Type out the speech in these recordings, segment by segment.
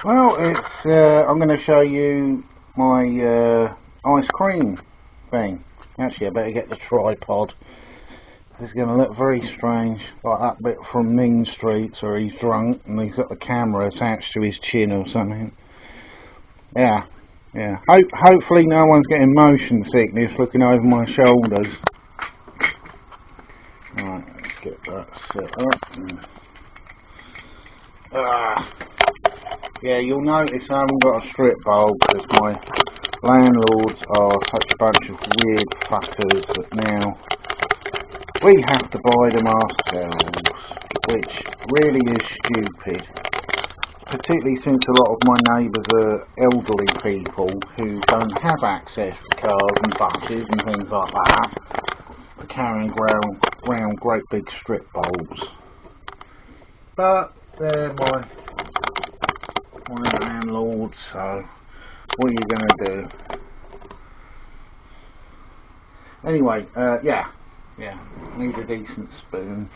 Well, it's I'm going to show you my ice cream thing. Actually, I better get the tripod. This is going to look very strange, like that bit from Mean Streets where he's drunk and he's got the camera attached to his chin or something. Yeah. Hopefully no one's getting motion sickness looking over my shoulders. Right, let's get that set up. Yeah, you'll notice I haven't got a strip bulb because my landlords are such a bunch of weird fuckers that now we have to buy them ourselves, which really is stupid, particularly since a lot of my neighbours are elderly people who don't have access to cars and buses and things like that for carrying round great big strip bulbs. But they're my landlord, so what are you going to do? Anyway, yeah, need a decent spoon.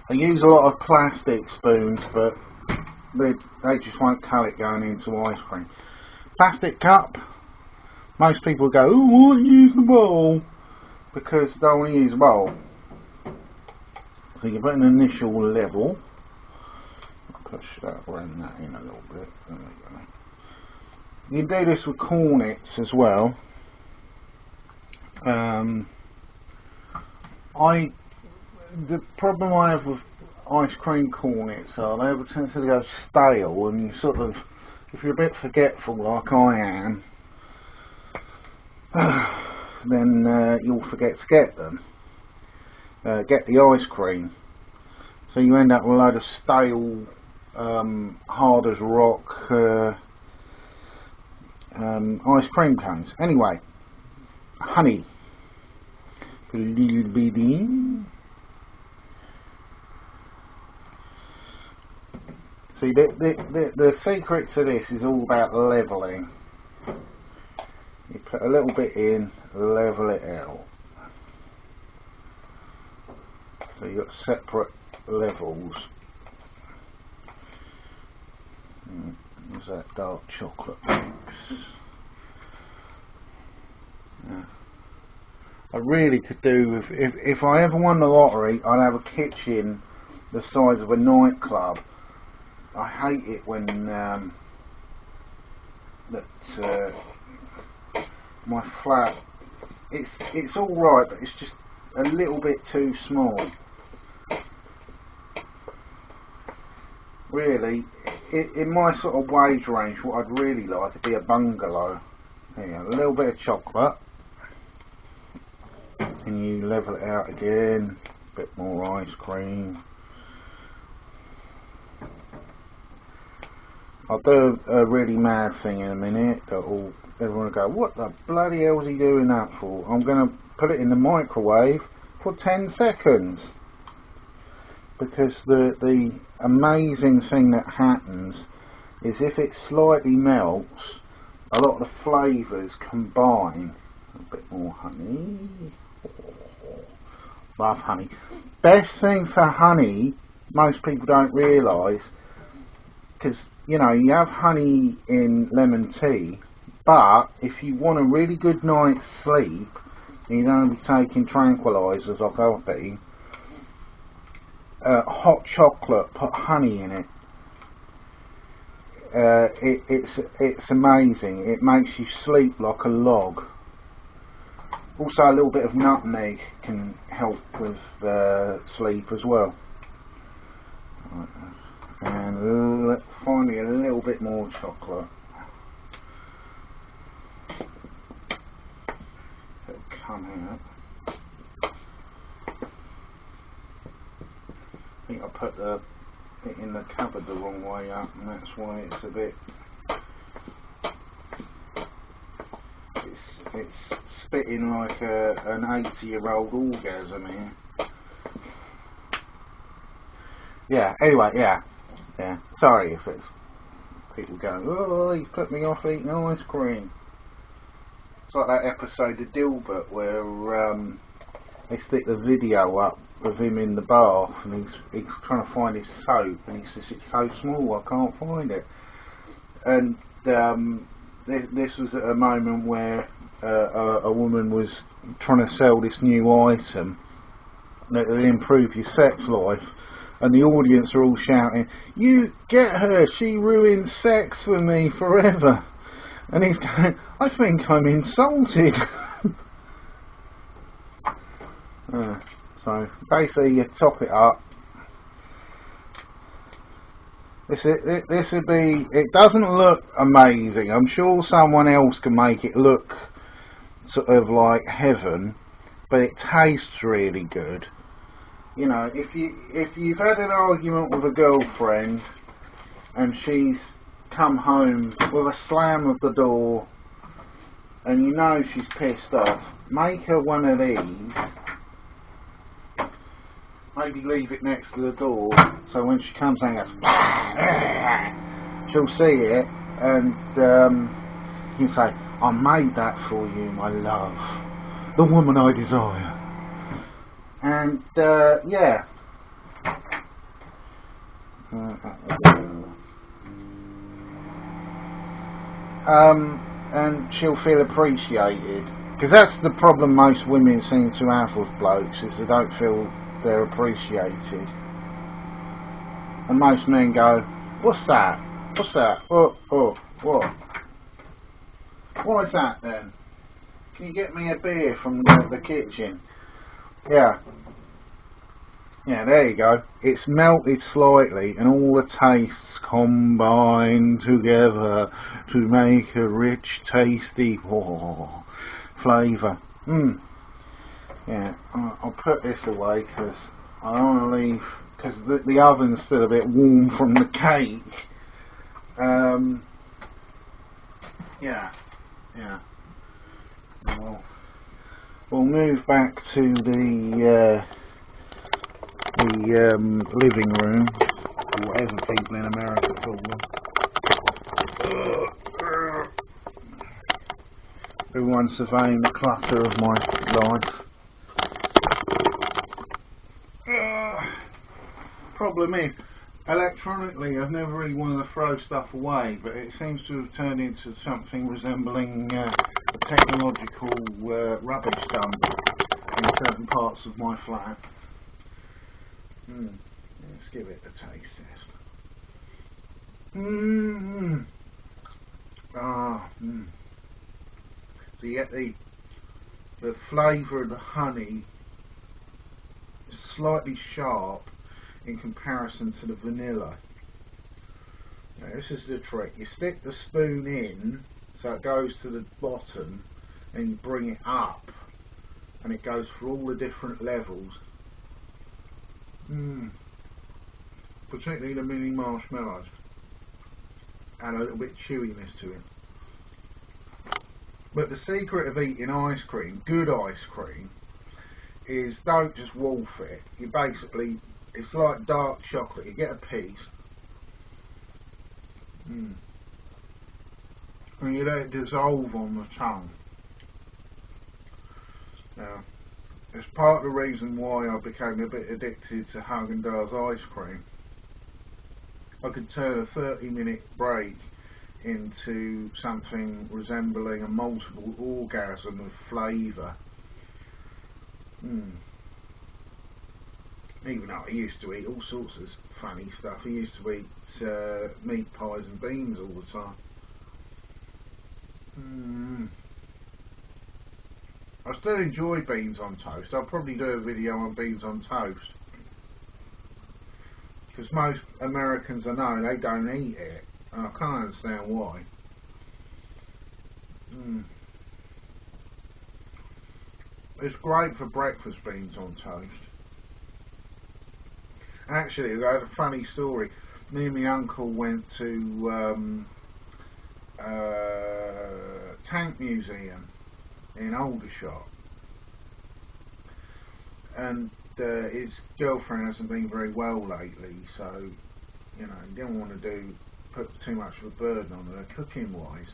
I use a lot of plastic spoons, but they just won't cut it going into ice cream. Plastic cup, most people go, oh, why don't you use the bowl? Because they don't want to use a bowl. So you put an initial level. Push that, run that in a little bit. There we go. You can do this with cornets as well. The problem I have with ice cream cornets are they have a tendency to go stale, and you sort of, if you're a bit forgetful like I am, then you'll forget to get them. Get the ice cream. So you end up with a load of stale, hard as rock ice cream cones. Anyway, honey. Put a little bit in. See, the secret to this is all about levelling. You put a little bit in, level it out. So you've got separate levels. There's that dark chocolate mix. Yeah. I really could do if I ever won the lottery, I'd have a kitchen the size of a nightclub. I hate it when my flat, it's all right, but it's just a little bit too small. Really, in my sort of wage range, what I'd really like would be a bungalow. There you go, a little bit of chocolate, and you level it out again, a bit more ice cream. I'll do a really mad thing in a minute that everyone will go, what the bloody hell is he doing that for? I'm going to put it in the microwave for 10 seconds. Because the amazing thing that happens is if it slightly melts, a lot of the flavours combine. A bit more honey. Love honey. Best thing for honey, most people don't realise, because you know, you have honey in lemon tea, but if you want a really good night's sleep, and you don't be taking tranquilizers like I've been, hot chocolate, put honey in it. It's amazing. It makes you sleep like a log. Also, a little bit of nutmeg can help with sleep as well. And finally a little bit more chocolate. It'll come out. I think I put it in the cupboard the wrong way up, and that's why it's a bit. It's spitting like an 80-year-old orgasm here. Yeah. Anyway, yeah. Sorry if it's people going, oh, he's put me off eating ice cream. It's like that episode of Dilbert where they stick the video up of him in the bath, and he's trying to find his soap, and he says it's so small I can't find it. And this was at a moment where a woman was trying to sell this new item that will improve your sex life, and the audience are all shouting, "You get her, she ruins sex for me forever." And he's going, "I think I'm insulted." So basically you top it up. This would be, it doesn't look amazing. I'm sure someone else can make it look sort of like heaven, but it tastes really good. You know, if you've had an argument with a girlfriend and she's come home with a slam of the door and you know she's pissed off, make her one of these. Maybe leave it next to the door, so when she comes in, she'll see it, and you can say, "I made that for you, my love, the woman I desire." And yeah. And she'll feel appreciated, because that's the problem most women seem to have with blokes, is they don't feel they're appreciated. And most men go, "What's that? What's that? What? What is that then? Can you get me a beer from the kitchen?" Yeah. Yeah, there you go. It's melted slightly and all the tastes combine together to make a rich, tasty flavour. Yeah, I'll put this away because I don't want to leave, because the oven's still a bit warm from the cake. Yeah. We'll move back to the living room, or whatever people in America call them. Everyone's surveying the clutter of my life. Problem is, electronically I've never really wanted to throw stuff away, but it seems to have turned into something resembling a technological rubbish dump in certain parts of my flat. Let's give it a taste test. So you get the flavour of the honey is slightly sharp in comparison to the vanilla. Now this is the trick. You stick the spoon in so it goes to the bottom, and you bring it up and it goes for all the different levels. Particularly the mini marshmallows and a little bit chewiness to it. But the secret of eating ice cream, good ice cream, is don't just wolf it. You basically, it's like dark chocolate. You get a piece and you let it dissolve on the tongue. Now, it's part of the reason why I became a bit addicted to Häagen-Dazs ice cream. I could turn a 30-minute break into something resembling a multiple orgasm of flavour. Even though I used to eat all sorts of funny stuff. I used to eat meat pies and beans all the time. I still enjoy beans on toast. I'll probably do a video on beans on toast, because most Americans I know, they don't eat it, and I can't understand why. It's great for breakfast, beans on toast. Actually, I had a funny story. Me and my uncle went to Tank Museum in Aldershot, and his girlfriend hasn't been very well lately, so you know, he didn't want to put too much of a burden on her cooking wise.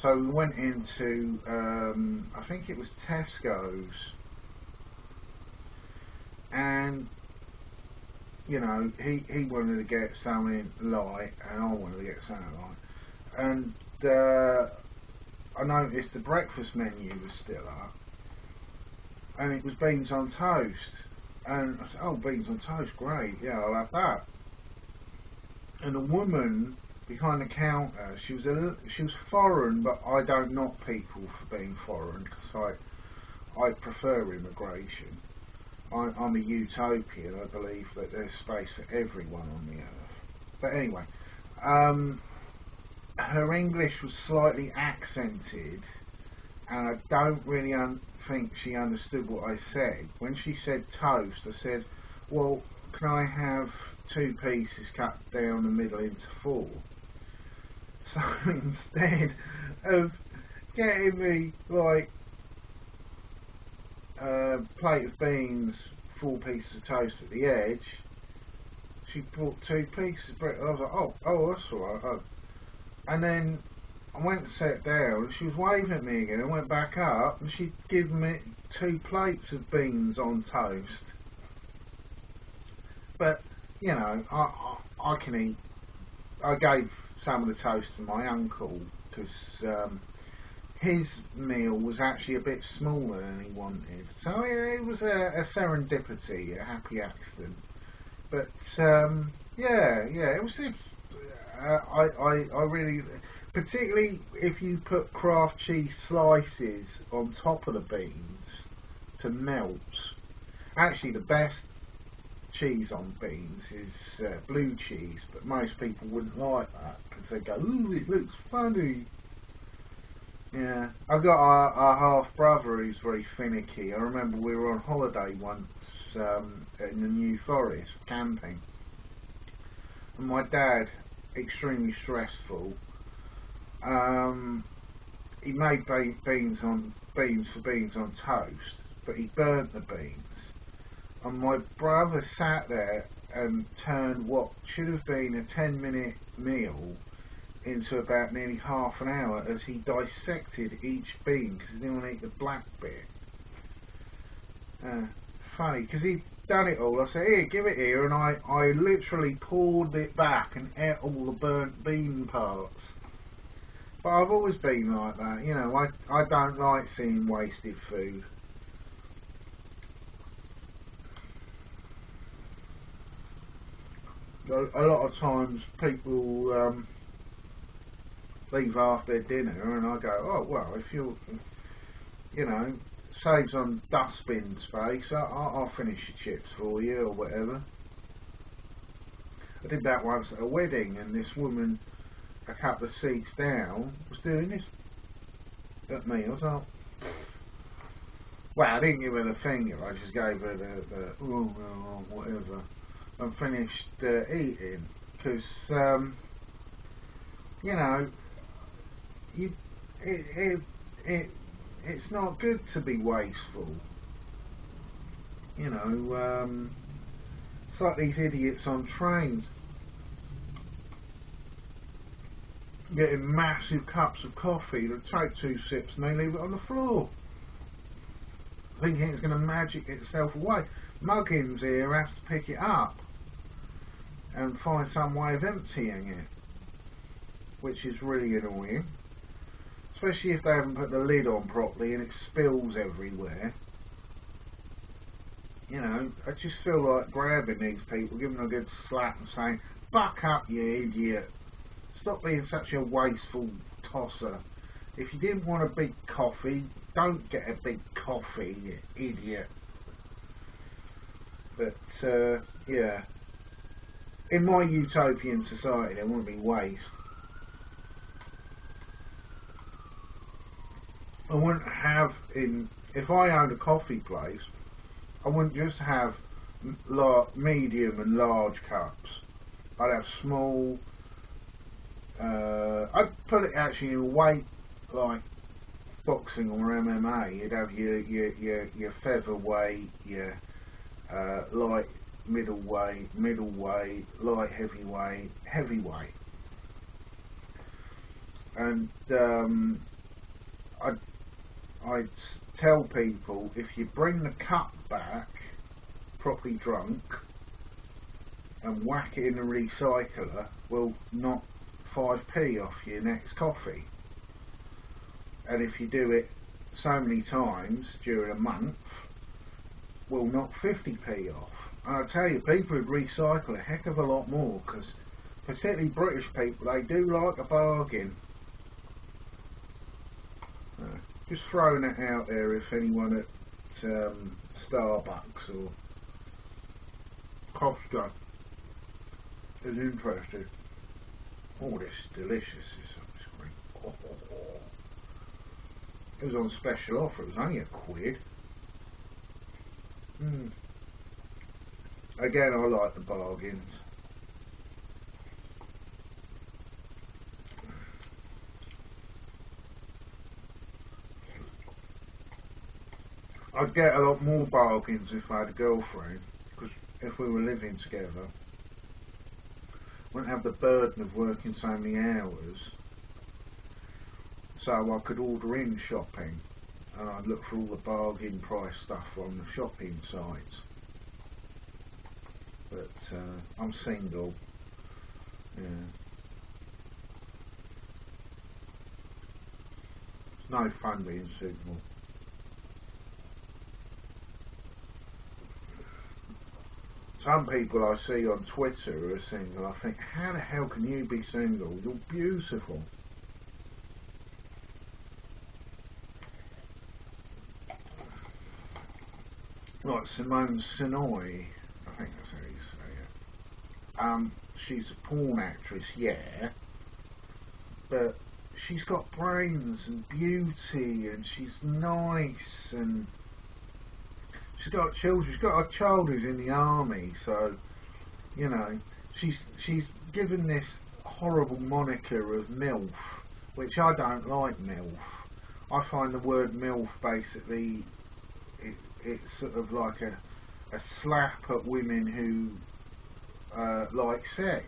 So we went into I think it was Tesco's, and you know, he wanted to get something light, and I wanted to get something light, and I noticed the breakfast menu was still up, and it was beans on toast, and I said, oh, beans on toast, great, yeah, I'll have that. And a woman behind the counter, she was foreign, but I don't knock people for being foreign, because I prefer immigration. I'm a utopian. I believe that there's space for everyone on the earth. But anyway, her English was slightly accented, and I don't really think she understood what I said. When she said toast, I said, well, can I have 2 pieces cut down the middle into 4? So instead of getting me like a plate of beans, 4 pieces of toast at the edge, she brought 2 pieces of bread. I was like, oh, that's alright. Oh. And then I went to sit down, and she was waving at me again. I went back up, and she'd given me 2 plates of beans on toast. But you know, I can eat. I gave some of the toast to my uncle, because his meal was actually a bit smaller than he wanted. So yeah, it was a serendipity, a happy accident. But yeah, it was. I really, particularly if you put Kraft cheese slices on top of the beans to melt. Actually, the best cheese on beans is blue cheese, but most people wouldn't like that because they go, ooh, it looks funny. Yeah, I've got a half brother who's very finicky. I remember we were on holiday once in the New Forest camping, and my dad, extremely stressful, he made beans on toast, but he burnt the beans, and my brother sat there and turned what should have been a 10-minute meal into about nearly half an hour as he dissected each bean because he didn't want to eat the black bit. Funny, because he'd done it all. I said, here, give it here, and I literally poured it back and ate all the burnt bean parts. But I've always been like that, you know. I don't like seeing wasted food. A lot of times people leave after dinner, and I go, oh well, if you know, saves on dustbin space, I'll finish your chips for you or whatever. I did that once at a wedding, and this woman a couple of seats down was doing this at me. I was like, well, I didn't give her the finger, I just gave her the oh, whatever, and finished eating, because you know, it's not good to be wasteful. You know, it's like these idiots on trains getting massive cups of coffee that take 2 sips and they leave it on the floor, thinking it's going to magic itself away. Muggins here has to pick it up and find some way of emptying it, which is really annoying, especially if they haven't put the lid on properly and it spills everywhere. You know, I just feel like grabbing these people, giving them a good slap and saying, buck up, you idiot, stop being such a wasteful tosser. If you didn't want a big coffee, don't get a big coffee, you idiot. But yeah, in my utopian society there wouldn't be waste. I wouldn't have, if I owned a coffee place, I wouldn't just have medium and large cups. I'd have small. I'd put it actually in a weight like boxing or MMA. You'd have your featherweight, your light middleweight, light heavyweight, and I'd tell people, if you bring the cup back properly drunk and whack it in the recycler will knock 5p off your next coffee. And if you do it so many times during a month, will knock 50p off. And I tell you, people would recycle a heck of a lot more, because particularly British people, they do like a bargain. Just throwing it out there if anyone at Starbucks or Costco is interested. Oh, this is delicious, this ice cream. Oh. It was on special offer, it was only £1. Again, I like the bargains. I'd get a lot more bargains if I had a girlfriend, because if we were living together, I wouldn't have the burden of working so many hours, so I could order in shopping and I'd look for all the bargain price stuff on the shopping sites. But I'm single, yeah. It's no fun being single. Some people I see on Twitter are single. I think, how the hell can you be single? You're beautiful. Like Simone Sinoy, I think that's how you say it. She's a porn actress, yeah, but she's got brains and beauty, and she's nice, and she's got children. She's got a child who's in the army, so you know she's given this horrible moniker of MILF, which I don't like. MILF. I find the word MILF basically it's sort of like a slap at women who like sex.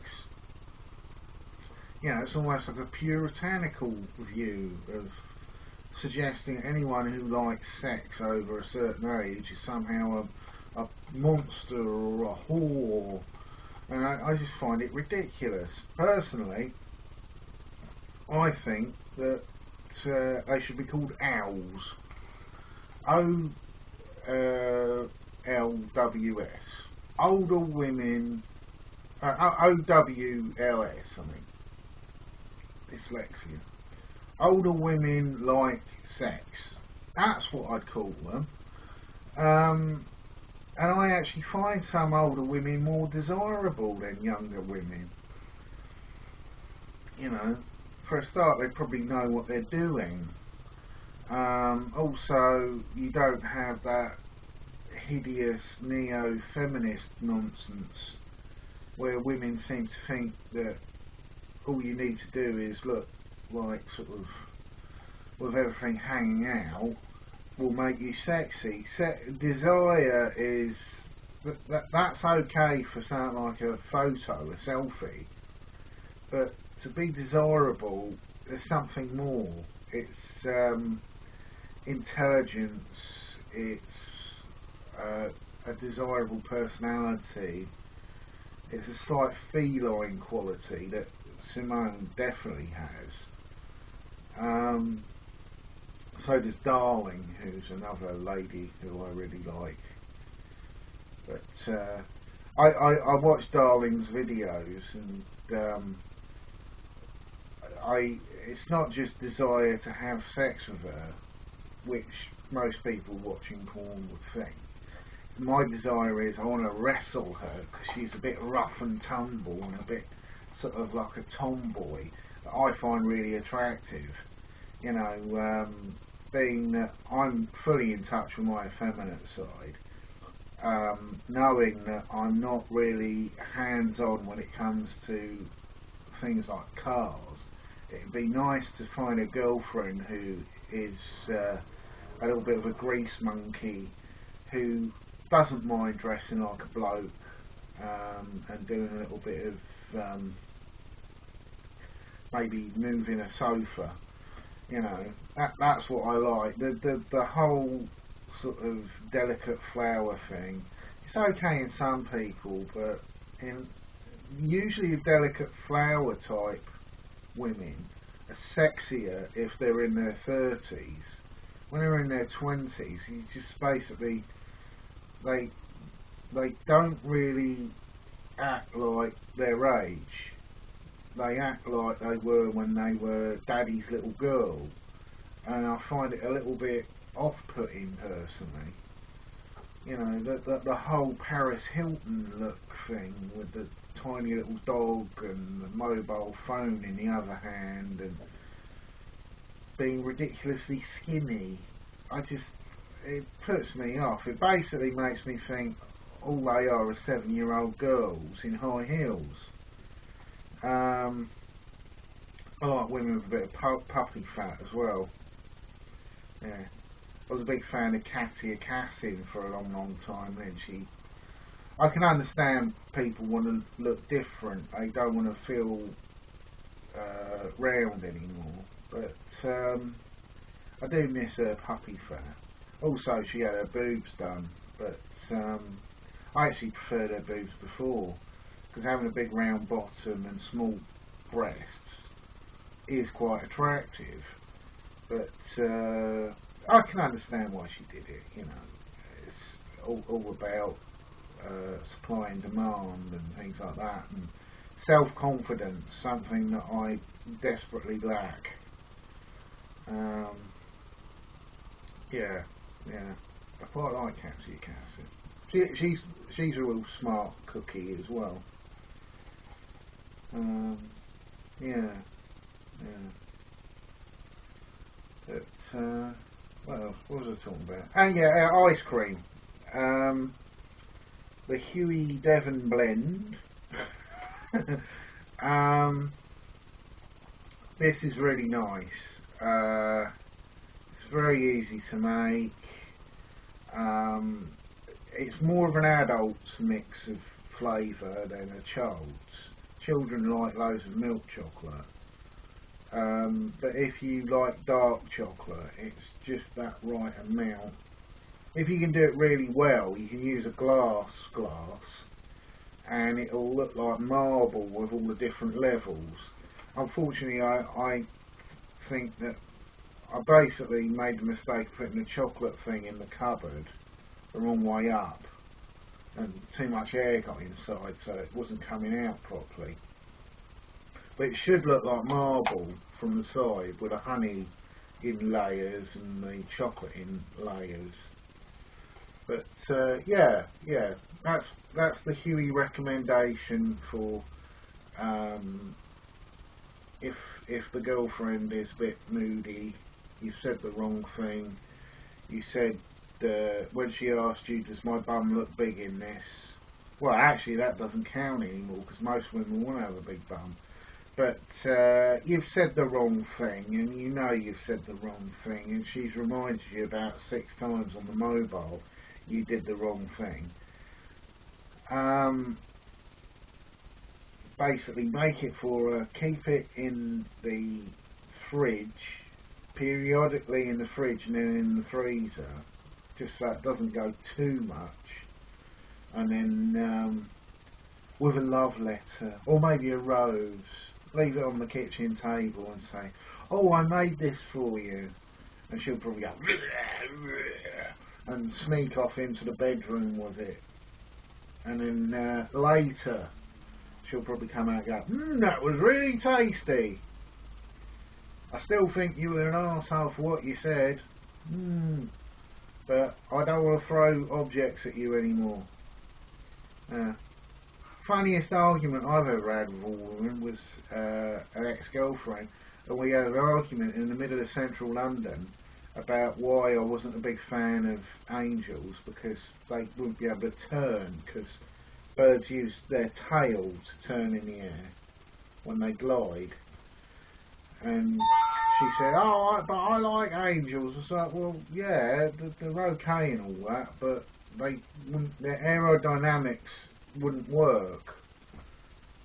You know, it's almost like a puritanical view of suggesting anyone who likes sex over a certain age is somehow a monster or a whore, and I just find it ridiculous. Personally, I think that they should be called owls. OLWS. Older women. OWLS, I mean. Dyslexia. Older women like sex. That's what I'd call them. And I actually find some older women more desirable than younger women. You know, for a start, they probably know what they're doing. Also, you don't have that hideous neo-feminist nonsense where women seem to think that all you need to do is look like sort of with everything hanging out will make you sexy. Desire is that's okay for something like a photo, a selfie, but to be desirable, there's something more. It's intelligence. It's a desirable personality. It's a slight feline quality that Simone definitely has. So does Darling, who's another lady who I really like. But I watch Darling's videos, and it's not just desire to have sex with her, which most people watching porn would think. My desire is I want to wrestle her because she's a bit rough and tumble and a bit sort of like a tomboy that I find really attractive. You know, being that I'm fully in touch with my effeminate side, knowing that I'm not really hands-on when it comes to things like cars, it'd be nice to find a girlfriend who is a little bit of a grease monkey, who doesn't mind dressing like a bloke and doing a little bit of maybe moving a sofa. You know, that's what I like. The whole sort of delicate flower thing it's okay in some people, but in usually delicate flower type women are sexier if they're in their 30s. When they're in their 20s, you just basically they don't really act like their age. They act like they were when they were daddy's little girl, and I find it a little bit off-putting personally. You know, the whole Paris Hilton look thing with the tiny little dog and the mobile phone in the other hand and being ridiculously skinny. It puts me off. It basically makes me think all they are 7-year-old girls in high heels. I like women with a bit of puppy fat as well. Yeah. I was a big fan of Katia Kassim for a long time. Then I can understand people want to look different. They don't want to feel round anymore. But I do miss her puppy fat. Also, she had her boobs done, but I actually preferred her boobs before, because having a big round bottom and small breasts is quite attractive. But I can understand why she did it. You know, it's all about supply and demand and things like that, and self-confidence, something that I desperately lack. Yeah. I quite like Katia Kassim. She's a real smart cookie as well. Yeah. But what else? What was I talking about? And yeah, ice cream. The Huey Devon blend. This is really nice. It's very easy to make. It's more of an adult's mix of flavour than a child's. Children like loads of milk chocolate. But if you like dark chocolate, it's just that right amount. If you can do it really well, you can use a glass, and it'll look like marble with all the different levels. Unfortunately, I think that I basically made the mistake of putting the chocolate thing in the cupboard the wrong way up, and too much air got inside, so it wasn't coming out properly. But it should look like marble from the side, with the honey in layers and the chocolate in layers. But yeah, that's the Huey recommendation for if the girlfriend is a bit moody, you said the wrong thing. You said when she asked you, does my bum look big in this? Well, actually that doesn't count anymore, because most women want to have a big bum. But you've said the wrong thing, and you know you've said the wrong thing, and she's reminded you about 6 times on the mobile you did the wrong thing. Basically make it for her, keep it in the fridge, periodically in the fridge and then in the freezer, just so it doesn't go too much, and then with a love letter or maybe a rose, leave it on the kitchen table and say, oh, I made this for you, and she'll probably go and sneak off into the bedroom with it, and then later she'll probably come out and go, that was really tasty. I still think you were an arsehole for what you said, but I don't want to throw objects at you anymore. Funniest argument I've ever had with a woman was an ex-girlfriend, and we had an argument in the middle of central London about why I wasn't a big fan of angels, because they wouldn't be able to turn, because birds use their tail to turn in the air when they glide. And she said, oh, but I like angels. I was like, well, yeah, they're okay and all that, but their aerodynamics wouldn't work.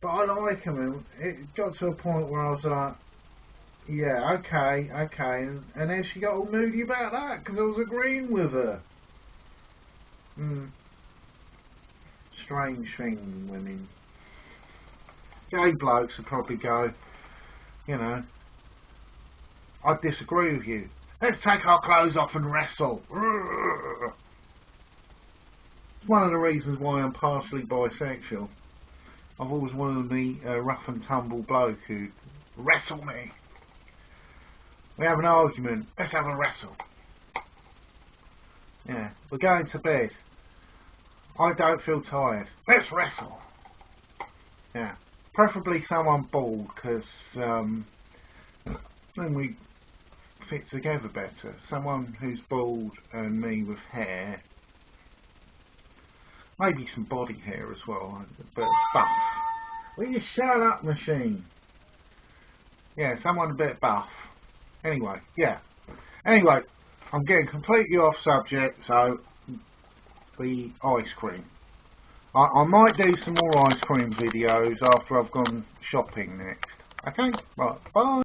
But I like them, and it got to a point where I was like, yeah, okay, and then she got all moody about that because I was agreeing with her. strange thing, women. Gay blokes would probably go, you know, I disagree with you. Let's take our clothes off and wrestle. It's one of the reasons why I'm partially bisexual. I've always wanted to be a rough and tumble bloke who'd wrestle me. We have an argument. Let's have a wrestle. Yeah, we're going to bed. I don't feel tired. Let's wrestle. Yeah, preferably someone bald, because then we fit together better. Someone who's bald and me with hair. Maybe some body hair as well, but buff. Will you shut up, machine? Yeah, someone a bit buff. Anyway, yeah. Anyway, I'm getting completely off subject, so the ice cream. I might do some more ice cream videos after I've gone shopping next. Okay? Right, bye.